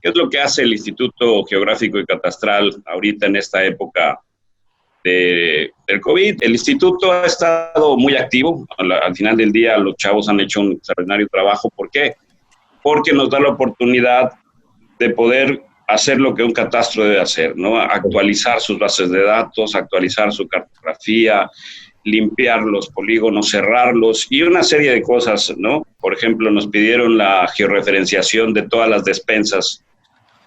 ¿Qué es lo que hace el Instituto Geográfico y Catastral ahorita en esta época del COVID? El instituto ha estado muy activo. Al final del día, los chavos han hecho un extraordinario trabajo. ¿Por qué? Porque nos da la oportunidad de poder hacer lo que un catastro debe hacer, ¿no? Actualizar sus bases de datos, actualizar su cartografía, limpiar los polígonos, cerrarlos y una serie de cosas, ¿no? Por ejemplo, nos pidieron la georreferenciación de todas las despensas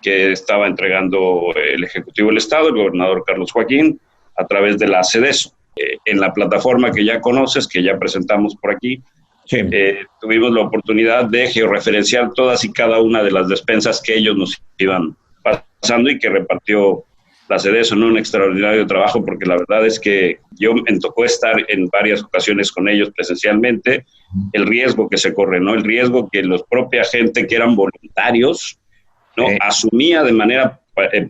que estaba entregando el Ejecutivo del Estado, el gobernador Carlos Joaquín, a través de la CEDESO. En la plataforma que ya conoces, que ya presentamos por aquí, sí. Tuvimos la oportunidad de georreferenciar todas y cada una de las despensas que ellos nos iban pasando y que repartió la CEDESO en un extraordinario trabajo, porque la verdad es que yo me tocó estar en varias ocasiones con ellos presencialmente, el riesgo que se corre, ¿no? El riesgo que los propia gente que eran voluntarios, ¿no? Asumía de manera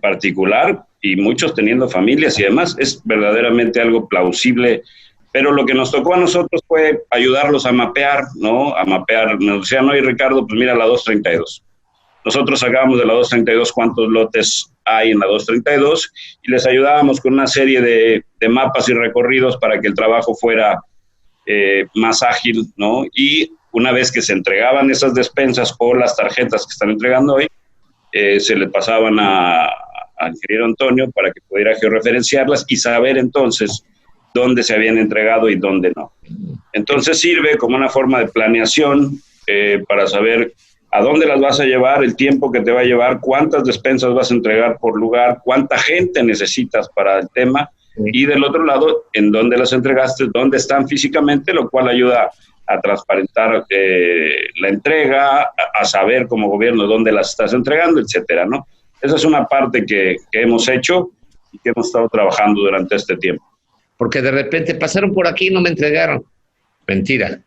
particular, y muchos teniendo familias y demás, es verdaderamente algo plausible, pero lo que nos tocó a nosotros fue ayudarlos a mapear, ¿no? A mapear, nos decían, oye Ricardo, pues mira la 232. Nosotros sacábamos de la 232 cuántos lotes hay en la 232 y les ayudábamos con una serie de mapas y recorridos para que el trabajo fuera más ágil, ¿no? Y una vez que se entregaban esas despensas o las tarjetas que están entregando hoy, se le pasaban al ingeniero Antonio para que pudiera georreferenciarlas y saber entonces dónde se habían entregado y dónde no. Entonces sirve como una forma de planeación para saber a dónde las vas a llevar, el tiempo que te va a llevar, cuántas despensas vas a entregar por lugar, cuánta gente necesitas para el tema, y del otro lado, en dónde las entregaste, dónde están físicamente, lo cual ayuda a transparentar la entrega, a saber como gobierno dónde las estás entregando, etcétera, ¿no? Esa es una parte que hemos hecho y que hemos estado trabajando durante este tiempo. Porque de repente pasaron por aquí y no me entregaron. Mentira.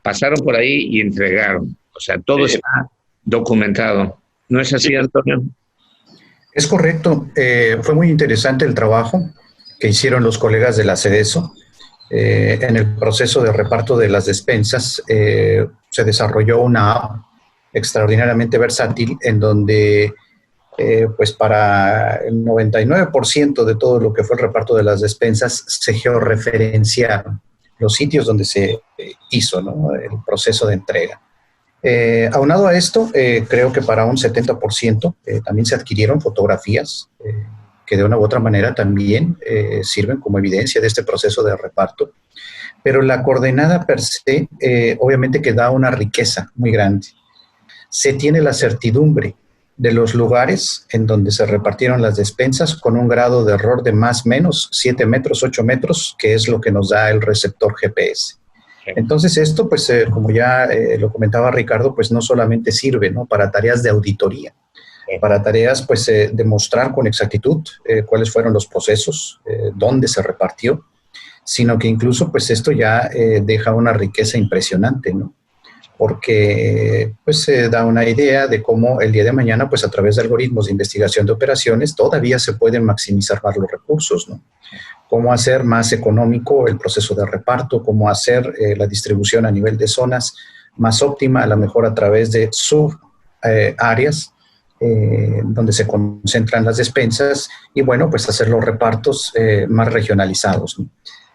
Pasaron por ahí y entregaron. O sea, todo está documentado. ¿No es así, Antonio? Es correcto. Fue muy interesante el trabajo que hicieron los colegas de la CEDESO. En el proceso de reparto de las despensas se desarrolló una app extraordinariamente versátil en donde pues para el 99% de todo lo que fue el reparto de las despensas se georreferenciaron los sitios donde se hizo, ¿no?, el proceso de entrega. Aunado a esto, creo que para un 70% también se adquirieron fotografías que de una u otra manera también sirven como evidencia de este proceso de reparto. Pero la coordenada per se, obviamente que da una riqueza muy grande. Se tiene la certidumbre de los lugares en donde se repartieron las despensas con un grado de error de más o menos 7 metros, 8 metros, que es lo que nos da el receptor GPS. Entonces esto, pues como ya lo comentaba Ricardo, pues no solamente sirve, ¿no?, para tareas de auditoría, para tareas pues de mostrar con exactitud cuáles fueron los procesos, dónde se repartió, sino que incluso pues esto ya deja una riqueza impresionante, ¿no? Porque pues se da una idea de cómo el día de mañana, pues a través de algoritmos de investigación de operaciones, todavía se pueden maximizar más los recursos, ¿no? Cómo hacer más económico el proceso de reparto, cómo hacer la distribución a nivel de zonas más óptima, a lo mejor a través de subáreas donde se concentran las despensas y bueno, pues hacer los repartos más regionalizados, ¿no?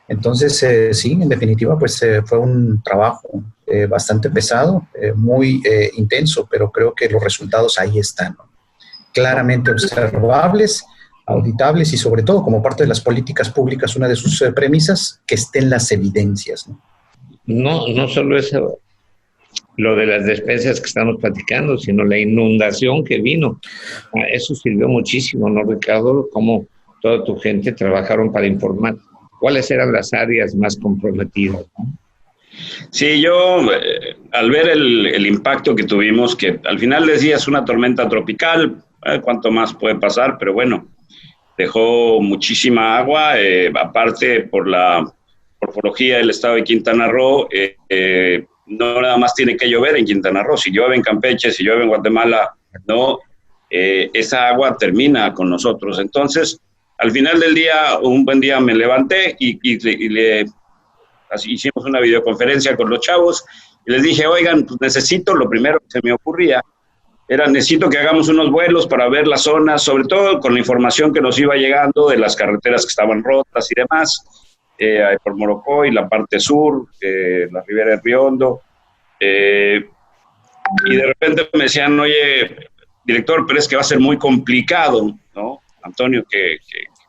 Entonces, sí, en definitiva, pues fue un trabajo bastante pesado, muy intenso, pero creo que los resultados ahí están, ¿no?, claramente observables, auditables y sobre todo como parte de las políticas públicas, una de sus premisas, que estén las evidencias, ¿no? No solo eso, lo de las despensas que estamos platicando, sino la inundación que vino. Eso sirvió muchísimo, ¿no, Ricardo? Cómo toda tu gente trabajaron para informar cuáles eran las áreas más comprometidas, ¿no? Sí, yo al ver el impacto que tuvimos, que al final decías una tormenta tropical, cuánto más puede pasar, pero bueno, dejó muchísima agua, aparte por la morfología del estado de Quintana Roo, no nada más tiene que llover en Quintana Roo, si llueve en Campeche, si llueve en Guatemala, no, esa agua termina con nosotros. Entonces, al final del día, un buen día me levanté y así hicimos una videoconferencia con los chavos y les dije, oigan, pues necesito, lo primero que se me ocurría era necesito que hagamos unos vuelos para ver las zonas, sobre todo con la información que nos iba llegando de las carreteras que estaban rotas y demás, por Morocco y la parte sur, la Ribera del Río Hondo, y de repente me decían, oye, director, pero es que va a ser muy complicado, ¿no? Antonio, que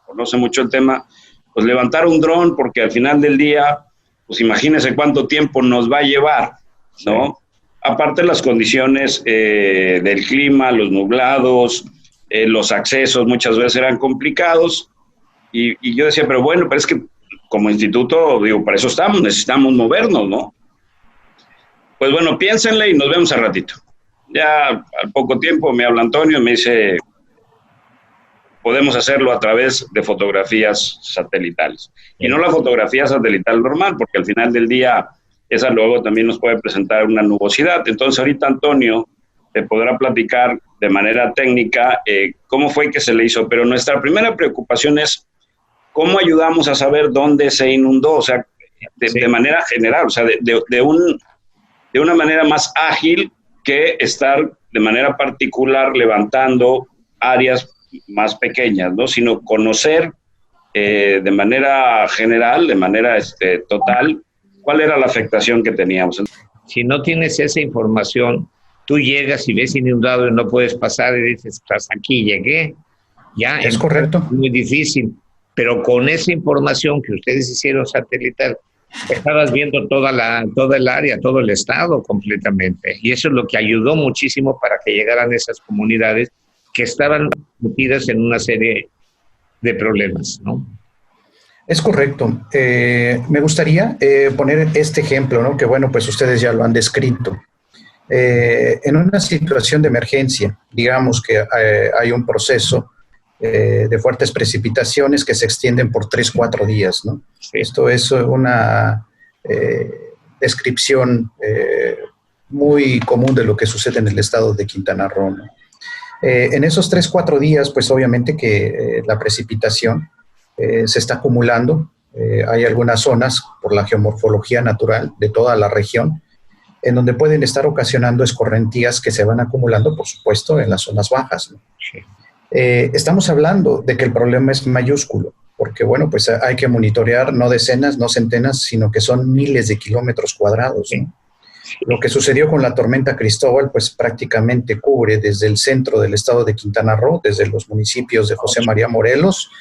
conoce mucho el tema, pues levantar un dron, porque al final del día, pues imagínese cuánto tiempo nos va a llevar, ¿no? Sí. Aparte las condiciones del clima, los nublados, los accesos muchas veces eran complicados, y yo decía, pero bueno, pero es que como instituto, digo, para eso estamos, necesitamos movernos, ¿no? Pues bueno, piénsenle y nos vemos al ratito. Ya al poco tiempo me habla Antonio y me dice, podemos hacerlo a través de fotografías satelitales. Y no la fotografía satelital normal, porque al final del día esa luego también nos puede presentar una nubosidad. Entonces ahorita Antonio te podrá platicar de manera técnica cómo fue que se le hizo, pero nuestra primera preocupación es cómo ayudamos a saber dónde se inundó, o sea, de manera general, o sea, de una manera más ágil que estar de manera particular levantando áreas más pequeñas, ¿no? Sino conocer de manera general, de manera total, cuál era la afectación que teníamos. Si no tienes esa información, tú llegas y ves inundado y no puedes pasar y dices, hasta aquí llegué. Ya es correcto. Es muy difícil, pero con esa información que ustedes hicieron satelital, estabas viendo toda el área, todo el estado completamente. Y eso es lo que ayudó muchísimo para que llegaran esas comunidades que estaban metidas en una serie de problemas, ¿no? Es correcto. Me gustaría poner este ejemplo, ¿no? Que bueno, pues ustedes ya lo han descrito. En una situación de emergencia, digamos que hay un proceso de fuertes precipitaciones que se extienden por 3-4 días, ¿no? Sí. Esto es una descripción muy común de lo que sucede en el estado de Quintana Roo, ¿no? En esos 3-4 días, pues obviamente que la precipitación se está acumulando. Hay algunas zonas, por la geomorfología natural de toda la región, en donde pueden estar ocasionando escorrentías que se van acumulando, por supuesto, en las zonas bajas, ¿no? Sí. Estamos hablando de que el problema es mayúsculo, porque bueno, pues hay que monitorear no decenas, no centenas, sino que son miles de kilómetros cuadrados, ¿no? Lo que sucedió con la tormenta Cristóbal, pues prácticamente cubre desde el centro del estado de Quintana Roo, desde los municipios de José María Morelos,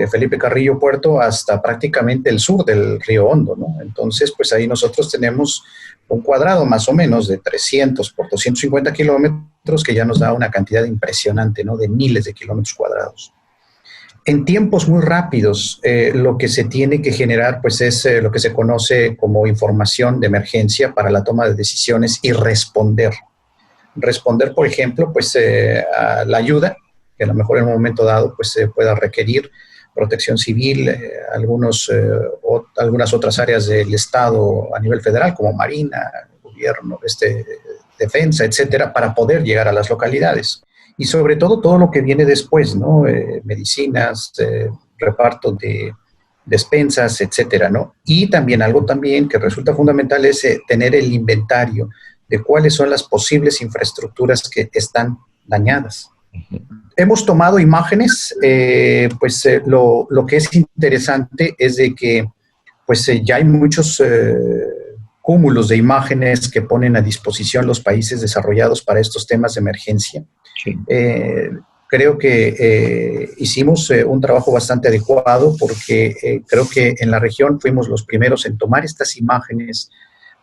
Felipe Carrillo Puerto, hasta prácticamente el sur del Río Hondo, ¿no? Entonces, pues ahí nosotros tenemos un cuadrado más o menos de 300 por 250 kilómetros, que ya nos da una cantidad impresionante, ¿no? De miles de kilómetros cuadrados. En tiempos muy rápidos, lo que se tiene que generar, pues es lo que se conoce como información de emergencia para la toma de decisiones y responder. Responder, por ejemplo, pues a la ayuda, que a lo mejor en un momento dado pues se pueda requerir protección civil, algunas otras áreas del Estado a nivel federal, como Marina, Gobierno, Defensa, etcétera, para poder llegar a las localidades. Y sobre todo lo que viene después, ¿no? Medicinas, reparto de despensas, etcétera, ¿no? Y también algo también que resulta fundamental es tener el inventario de cuáles son las posibles infraestructuras que están dañadas. Hemos tomado imágenes, lo que es interesante es de que pues ya hay muchos cúmulos de imágenes que ponen a disposición los países desarrollados para estos temas de emergencia. Sí. Creo que hicimos un trabajo bastante adecuado porque creo que en la región fuimos los primeros en tomar estas imágenes,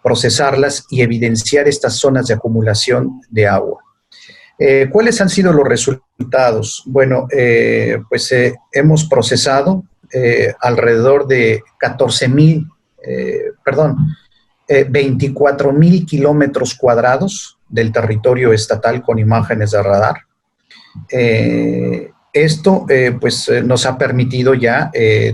procesarlas y evidenciar estas zonas de acumulación de agua. ¿Cuáles han sido los resultados? Bueno, hemos procesado alrededor de 24,000 kilómetros cuadrados del territorio estatal con imágenes de radar. Esto nos ha permitido ya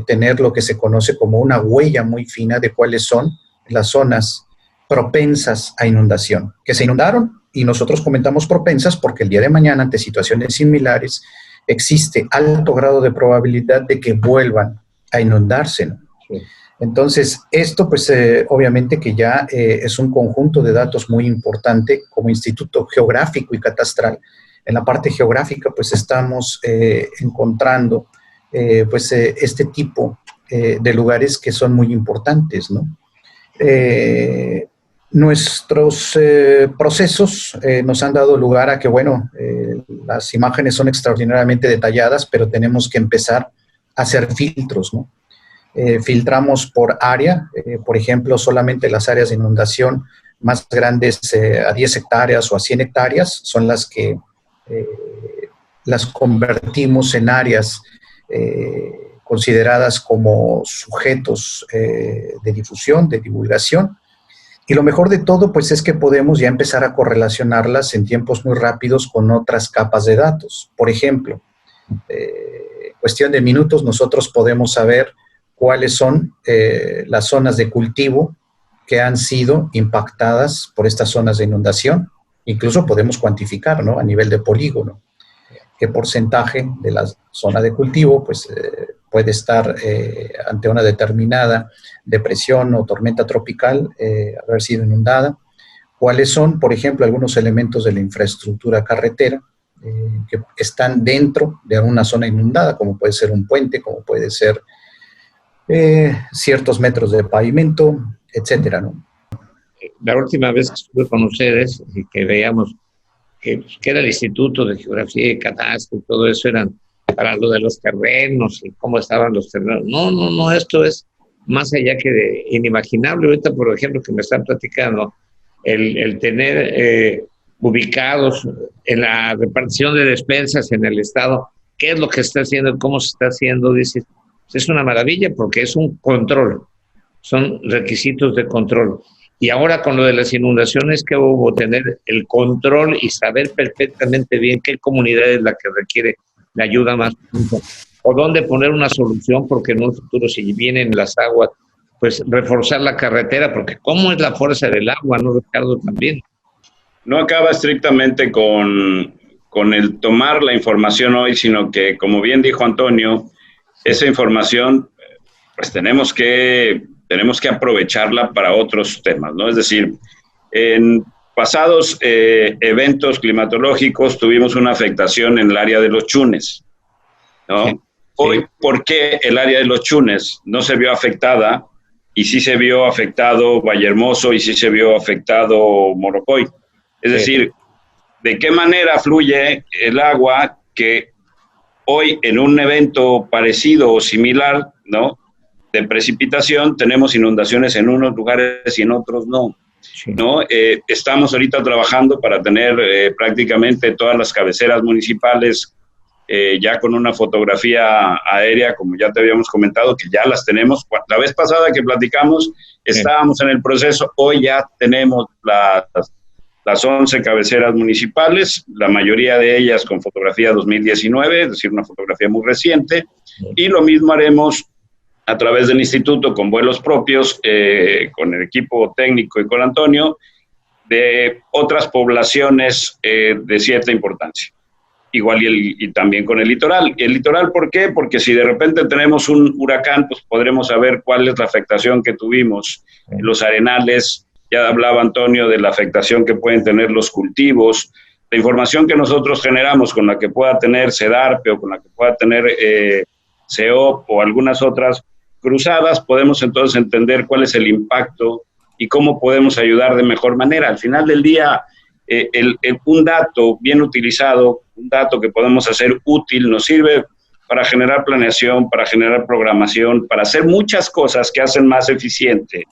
tener lo que se conoce como una huella muy fina de cuáles son las zonas propensas a inundación, que se inundaron, y nosotros comentamos propensas porque el día de mañana, ante situaciones similares, existe alto grado de probabilidad de que vuelvan a inundarse, ¿no? Sí. Entonces, esto pues obviamente que ya es un conjunto de datos muy importante como Instituto Geográfico y Catastral. En la parte geográfica pues estamos encontrando este tipo de lugares que son muy importantes, ¿no? Nuestros procesos nos han dado lugar a que, bueno, las imágenes son extraordinariamente detalladas, pero tenemos que empezar a hacer filtros, ¿no? Filtramos por área, por ejemplo, solamente las áreas de inundación más grandes a 10 hectáreas o a 100 hectáreas son las que las convertimos en áreas consideradas como sujetos de difusión, de divulgación. Y lo mejor de todo, pues, es que podemos ya empezar a correlacionarlas en tiempos muy rápidos con otras capas de datos. Por ejemplo, cuestión de minutos, nosotros podemos saber cuáles son las zonas de cultivo que han sido impactadas por estas zonas de inundación. Incluso podemos cuantificar, ¿no? A nivel de polígono, qué porcentaje de la zona de cultivo pues, puede estar ante una determinada depresión o tormenta tropical, haber sido inundada. Cuáles son, por ejemplo, algunos elementos de la infraestructura carretera que están dentro de una zona inundada, como puede ser un puente, como puede ser ciertos metros de pavimento, etcétera, ¿no? La última vez que estuve con ustedes y que veíamos que era el Instituto de Geografía y Catastro y todo eso eran para lo de los terrenos y cómo estaban los terrenos. No, esto es más allá que de inimaginable. Ahorita, por ejemplo, que me están platicando, el tener ubicados en la repartición de despensas en el Estado, qué es lo que está haciendo, cómo se está haciendo, dices, es una maravilla porque es un control, son requisitos de control. Y ahora con lo de las inundaciones que hubo, tener el control y saber perfectamente bien qué comunidad es la que requiere la ayuda más pronto, o dónde poner una solución, porque en un futuro si vienen las aguas, pues reforzar la carretera, porque cómo es la fuerza del agua, ¿no, Ricardo? También. No acaba estrictamente con el tomar la información hoy, sino que, como bien dijo Antonio, esa información, pues tenemos que aprovecharla para otros temas, ¿no? Es decir, en pasados eventos climatológicos tuvimos una afectación en el área de los Chunes, ¿no? Sí. Hoy, ¿por qué el área de los Chunes no se vio afectada y sí se vio afectado Vallehermoso y sí se vio afectado Morocoy? Es decir, ¿de qué manera fluye el agua que hoy en un evento parecido o similar, ¿no?, de precipitación, tenemos inundaciones en unos lugares y en otros no? Sí. ¿No? Estamos ahorita trabajando para tener prácticamente todas las cabeceras municipales ya con una fotografía aérea, como ya te habíamos comentado, que ya las tenemos. La vez pasada que platicamos, estábamos en el proceso, hoy ya tenemos las 11 cabeceras municipales, la mayoría de ellas con fotografía 2019, es decir, una fotografía muy reciente, y lo mismo haremos a través del instituto con vuelos propios, con el equipo técnico y con Antonio, de otras poblaciones de cierta importancia. Igual y también con el litoral. ¿El litoral por qué? Porque si de repente tenemos un huracán, pues podremos saber cuál es la afectación que tuvimos en los arenales. Ya hablaba Antonio de la afectación que pueden tener los cultivos. La información que nosotros generamos con la que pueda tener CEDARPE o con la que pueda tener CEOP o algunas otras cruzadas, podemos entonces entender cuál es el impacto y cómo podemos ayudar de mejor manera. Al final del día, un dato bien utilizado, un dato que podemos hacer útil, nos sirve para generar planeación, para generar programación, para hacer muchas cosas que hacen más eficiente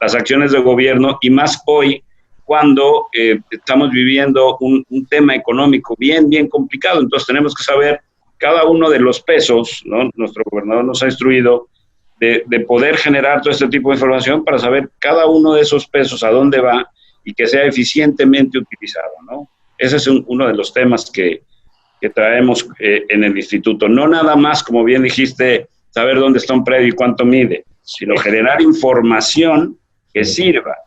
las acciones de gobierno, y más hoy cuando estamos viviendo un tema económico bien complicado. Entonces tenemos que saber cada uno de los pesos, ¿no? Nuestro gobernador nos ha instruido de poder generar todo este tipo de información para saber cada uno de esos pesos a dónde va y que sea eficientemente utilizado, ¿no? Ese es uno de los temas que traemos en el instituto. No nada más, como bien dijiste, saber dónde está un predio y cuánto mide, sino generar información que sirva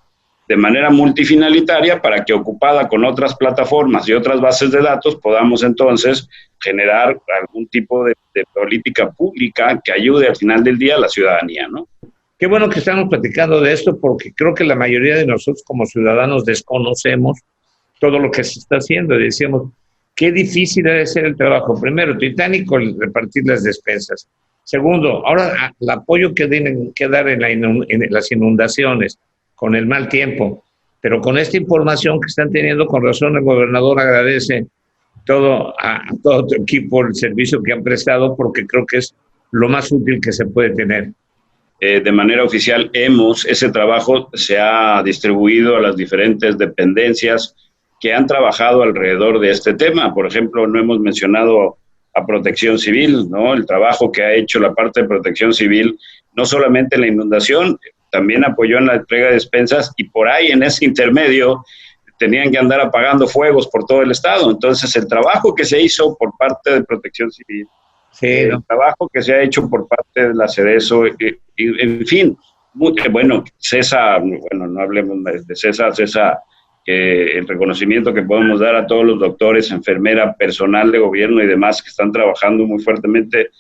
de manera multifinalitaria para que, ocupada con otras plataformas y otras bases de datos, podamos entonces generar algún tipo de política pública que ayude al final del día a la ciudadanía, ¿no? Qué bueno que estamos platicando de esto porque creo que la mayoría de nosotros como ciudadanos desconocemos todo lo que se está haciendo. Decíamos, qué difícil debe ser el trabajo. Primero, titánico el repartir las despensas. Segundo, ahora el apoyo que tienen que dar en las inundaciones, con el mal tiempo. Pero con esta información que están teniendo, con razón el gobernador agradece a todo tu equipo el servicio que han prestado porque creo que es lo más útil que se puede tener. De manera oficial, ese trabajo se ha distribuido a las diferentes dependencias que han trabajado alrededor de este tema. Por ejemplo, no hemos mencionado a Protección Civil, ¿no? El trabajo que ha hecho la parte de Protección Civil, no solamente en la inundación, también apoyó en la entrega de despensas y por ahí en ese intermedio tenían que andar apagando fuegos por todo el estado. Entonces, el trabajo que se hizo por parte de Protección Civil, sí, el trabajo que se ha hecho por parte de la CEDESO, en fin, bueno, César, bueno, no hablemos de César, que el reconocimiento que podemos dar a todos los doctores, enfermera, personal de gobierno y demás que están trabajando muy fuertemente.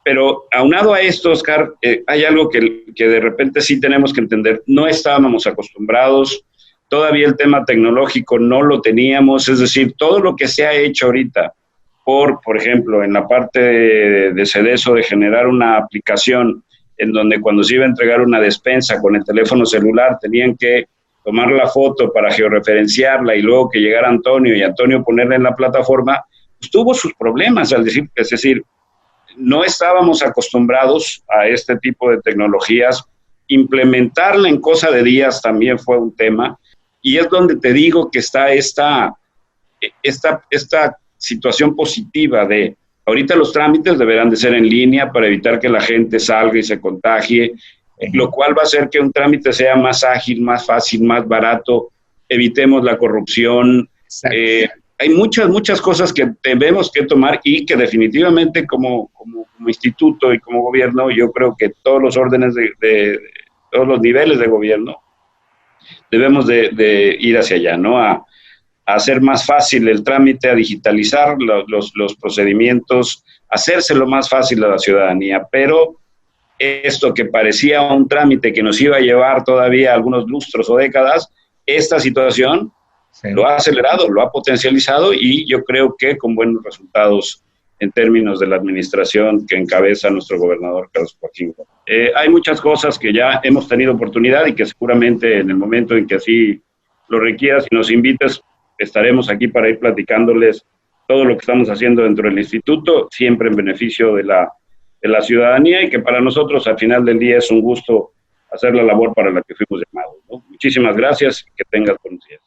Pero aunado a esto, Oscar, hay algo que de repente sí tenemos que entender. No estábamos acostumbrados, todavía el tema tecnológico no lo teníamos, es decir, todo lo que se ha hecho ahorita, por ejemplo, en la parte de CEDESO, de generar una aplicación en donde cuando se iba a entregar una despensa con el teléfono celular tenían que tomar la foto para georreferenciarla y luego que llegara Antonio y Antonio ponerla en la plataforma, pues tuvo sus problemas, es decir, no estábamos acostumbrados a este tipo de tecnologías. Implementarla en cosa de días también fue un tema y es donde te digo que está esta situación positiva de ahorita los trámites deberán de ser en línea para evitar que la gente salga y se contagie, lo cual va a hacer que un trámite sea más ágil, más fácil, más barato, evitemos la corrupción. Hay muchas cosas que tenemos que tomar y que definitivamente como instituto y como gobierno, yo creo que todos los órdenes de todos los niveles de gobierno debemos de ir hacia allá, ¿no? A hacer más fácil el trámite, a digitalizar los procedimientos, hacérselo más fácil a la ciudadanía, pero esto que parecía un trámite que nos iba a llevar todavía algunos lustros o décadas, esta situación lo ha acelerado, lo ha potencializado y yo creo que con buenos resultados en términos de la administración que encabeza nuestro gobernador Carlos Joaquín. Hay muchas cosas que ya hemos tenido oportunidad y que seguramente en el momento en que así lo requieras y nos invites, estaremos aquí para ir platicándoles todo lo que estamos haciendo dentro del instituto, siempre en beneficio de la ciudadanía y que para nosotros al final del día es un gusto hacer la labor para la que fuimos llamados, ¿no? Muchísimas gracias y que tengas buenos días.